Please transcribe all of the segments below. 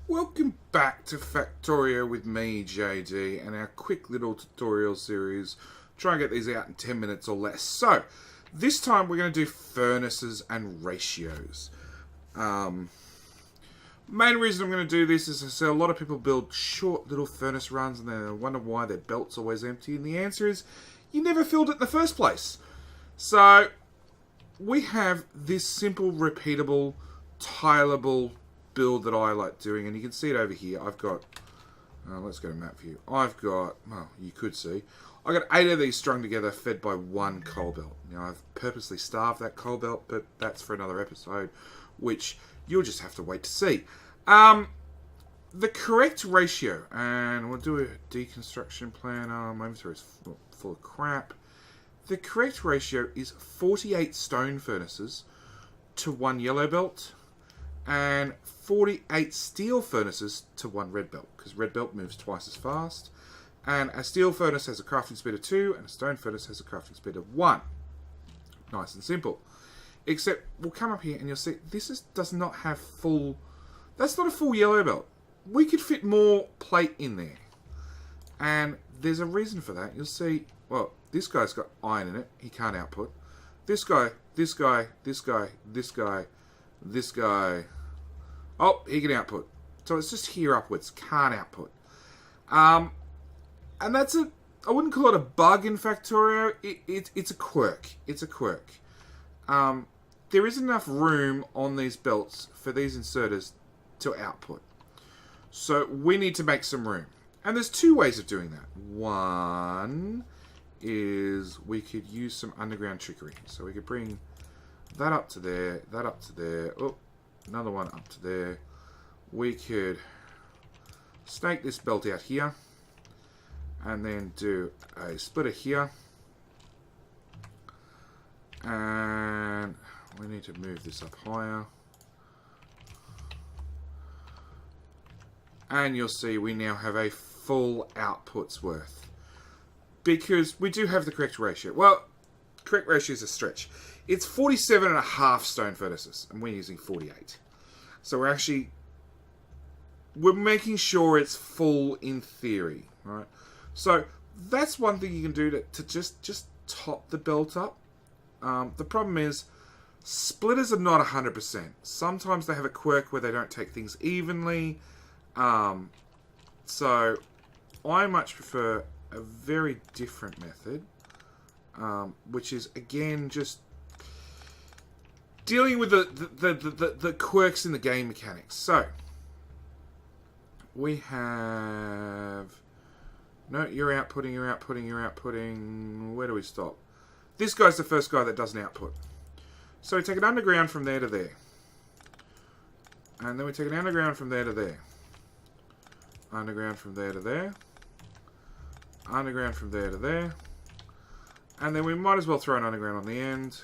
Welcome back to Factorio with me, JD, and our quick little tutorial series. Try and get these out in 10 minutes or less. So, this time we're going to do furnaces and ratios. Main reason I'm going to do this is I see a lot of people build short little furnace runs and they wonder why their belt's always empty. And the answer is, you never filled it in the first place. So, we have this simple, repeatable, tileable build that I like doing, and you can see it over here. I've got, let's go to map view. I've got, well, you could see, I've got 8 of these strung together, fed by one coal belt. Now, I've purposely starved that coal belt, but that's for another episode, which you'll just have to wait to see. The correct ratio, and we'll do a deconstruction plan. My inventory is full of crap. The correct ratio is 48 stone furnaces to 1 yellow belt, and 48 steel furnaces to 1 red belt, because red belt moves twice as fast, and a steel furnace has a crafting speed of 2, and a stone furnace has a crafting speed of 1. Nice and simple. Except, we'll come up here and you'll see, does not have full, that's not a full yellow belt. We could fit more plate in there. And there's a reason for that. You'll see, well, this guy's got iron in it, he can't output. This guy, this guy, this guy, this guy, this guy. Oh, he can output. So it's just here upwards. Can't output. And that's a, I wouldn't call it a bug in Factorio. It's a quirk. It's a quirk. There isn't enough room on these belts for these inserters to output. So we need to make some room. And there's 2 ways of doing that. One is we could use some underground trickery. So we could bring that up to there, that up to there. Oh, another one up to there. We could snake this belt out here. And then do a splitter here. And we need to move this up higher. And you'll see we now have a full output's worth. Because we do have the correct ratio. Well, correct ratio is a stretch. It's 47.5 stone furnaces, and we're using 48. So we're making sure it's full in theory, right? So that's one thing you can do to just top the belt up. The problem is, splitters are not 100%. Sometimes they have a quirk where they don't take things evenly. So I much prefer a very different method, which is, again, just dealing with the quirks in the game mechanics. So, we have... No, you're outputting, you're outputting, you're outputting... Where do we stop? This guy's the first guy that doesn't output. So we take an underground from there to there. And then we take an underground from there to there. Underground from there to there. Underground from there to there. And then we might as well throw an underground on the end.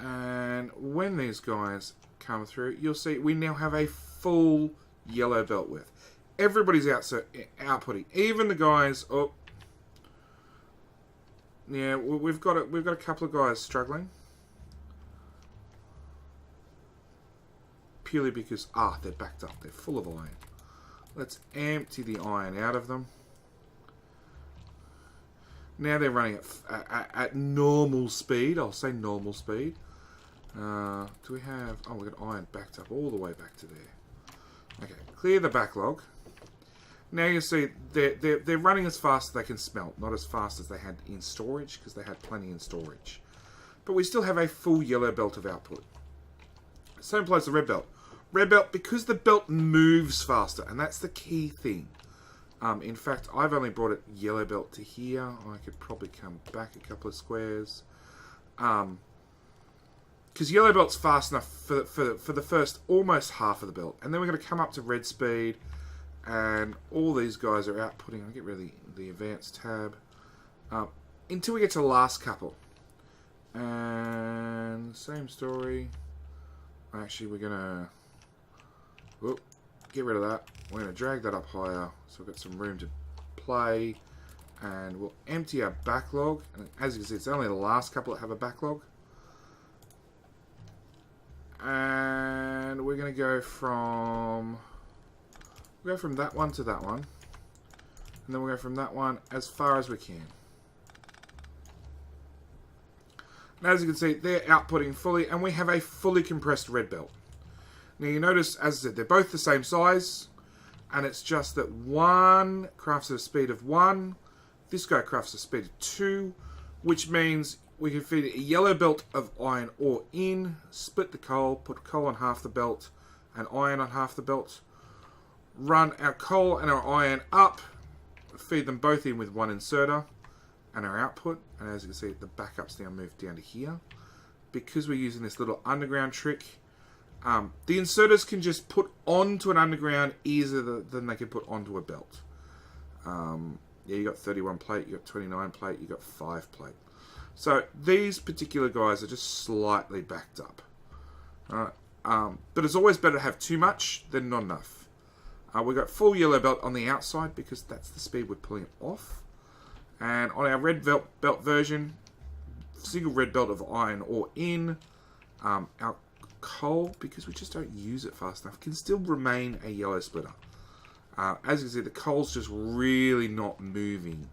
And when these guys come through, you'll see we now have a full yellow belt width. Everybody's outputting. Even the guys... Oh, yeah, we've got a couple of guys struggling. Purely because, they're backed up. They're full of iron. Let's empty the iron out of them. Now they're running at normal speed. I'll say normal speed. Do we have... Oh, we've got iron backed up all the way back to there. Okay, clear the backlog. Now you see they're running as fast as they can smelt, not as fast as they had in storage, because they had plenty in storage. But we still have a full yellow belt of output. Same applies to red belt. Red belt, because the belt moves faster, and that's the key thing. In fact, I've only brought it yellow belt to here. I could probably come back a couple of squares. Because yellow belt's fast enough for the first almost half of the belt. And then we're going to come up to red speed. And all these guys are outputting. I'll get rid of the advanced tab. Until we get to the last couple. And same story. Actually, we're going to... Whoop, get rid of that. We're going to drag that up higher. So we've got some room to play. And we'll empty our backlog. And as you can see, it's only the last couple that have a backlog. And we're going to go from that one to that one. And then we'll go from that one as far as we can. Now, as you can see, they're outputting fully, and we have a fully compressed red belt. Now, you notice, as I said, they're both the same size, and it's just that one crafts at a speed of 1. This guy crafts at a speed of 2, which means we can feed a yellow belt of iron ore in, split the coal, put coal on half the belt, and iron on half the belt, run our coal and our iron up, feed them both in with one inserter, and our output. And as you can see, the backups now moved down to here. Because we're using this little underground trick, the inserters can just put onto an underground easier than they can put onto a belt. Yeah, you got 31 plate, you got 29 plate, you got 5 plate. So these particular guys are just slightly backed up. But it's always better to have too much than not enough. We've got full yellow belt on the outside because that's the speed we're pulling it off. And on our red belt version, single red belt of iron ore in. Our coal, because we just don't use it fast enough, can still remain a yellow splitter. As you can see, the coal's just really not moving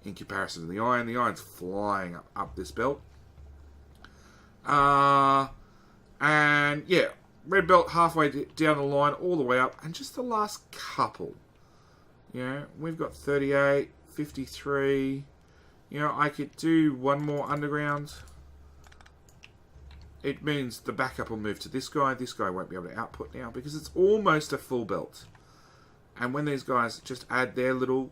in comparison to the iron. The iron's flying up this belt. And yeah, red belt halfway down the line, all the way up, and just the last couple. You know, we've got 38, 53. You know, I could do one more underground. It means the backup will move to this guy. This guy won't be able to output now because it's almost a full belt. And when these guys just add their little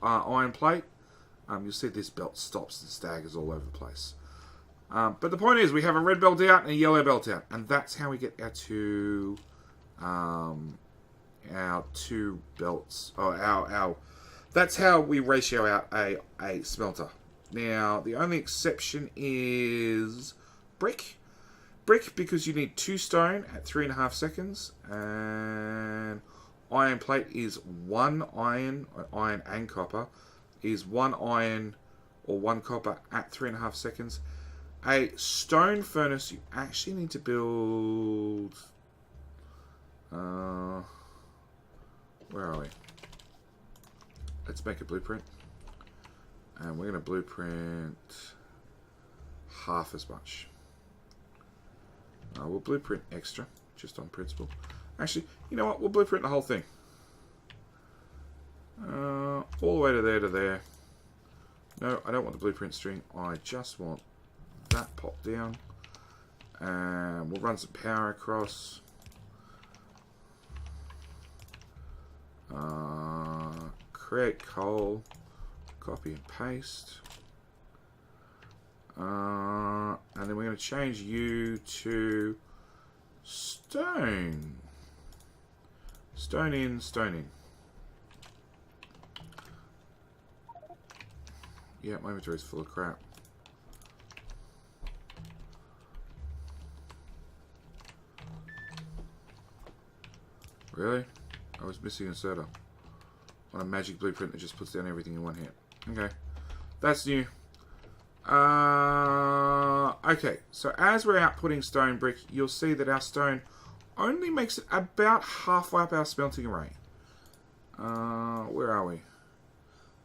iron plate, you'll see this belt stops and staggers all over the place. But the point is, we have a red belt out and a yellow belt out, and that's how we get our two belts. That's how we ratio out a smelter. Now, the only exception is brick. Brick, because you need 2 stone at 3.5 seconds, and iron plate is 1 iron, iron and copper, is 1 iron or 1 copper at 3.5 seconds. A stone furnace, you actually need to build... where are we? Let's make a blueprint. And we're going to blueprint half as much. We'll blueprint extra, just on principle. Actually, you know what? We'll blueprint the whole thing. All the way to there. No, I don't want the blueprint string. I just want that popped down. And we'll run some power across. Create coal. Copy and paste. And then we're going to change you to stone. Stone in, stone in. Yeah, my inventory is full of crap. Really? I was missing a inserter on a magic blueprint that just puts down everything in one hit. Okay, that's new. Okay, so as we're outputting stone brick, you'll see that our stone only makes it about halfway up our smelting array. Where are we?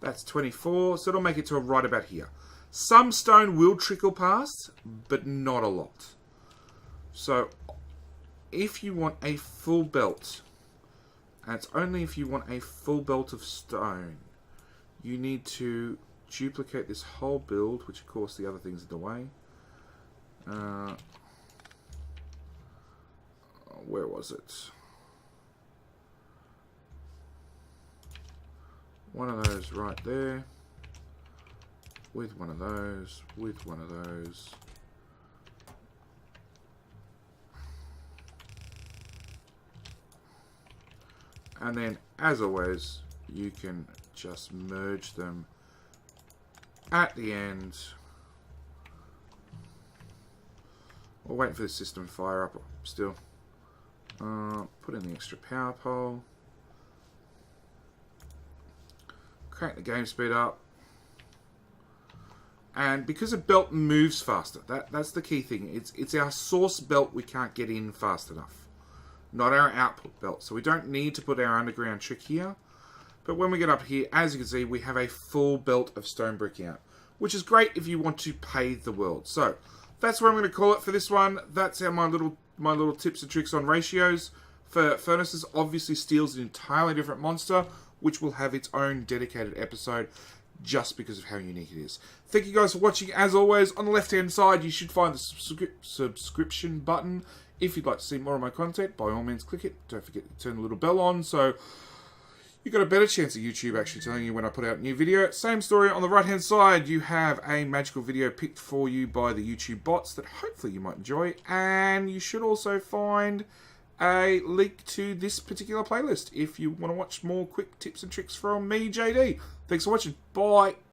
That's 24, so it'll make it to right about here. Some stone will trickle past, but not a lot. So, if you want a full belt, and it's only if you want a full belt of stone, you need to duplicate this whole build, which of course the other things in the way. Where was it? One of those right there. With one of those. With one of those. And then, as always, you can just merge them at the end. We're waiting for the system to fire up still. Put in the extra power pole. Crank the game speed up. And because a belt moves faster, that's the key thing. It's our source belt we can't get in fast enough, not our output belt. So we don't need to put our underground trick here. But when we get up here, as you can see, we have a full belt of stone brick out, which is great if you want to pave the world. So that's what I'm going to call it for this one. That's how my little tips and tricks on ratios for furnaces. Obviously, steel's an entirely different monster, which will have its own dedicated episode just because of how unique it is. Thank you guys for watching. As always, on the left-hand side, you should find the subscription button. If you'd like to see more of my content, by all means, click it. Don't forget to turn the little bell on, so you've got a better chance of YouTube actually telling you when I put out a new video. Same story on the right-hand side. You have a magical video picked for you by the YouTube bots that hopefully you might enjoy. And you should also find a link to this particular playlist if you want to watch more quick tips and tricks from me, JD. Thanks for watching. Bye.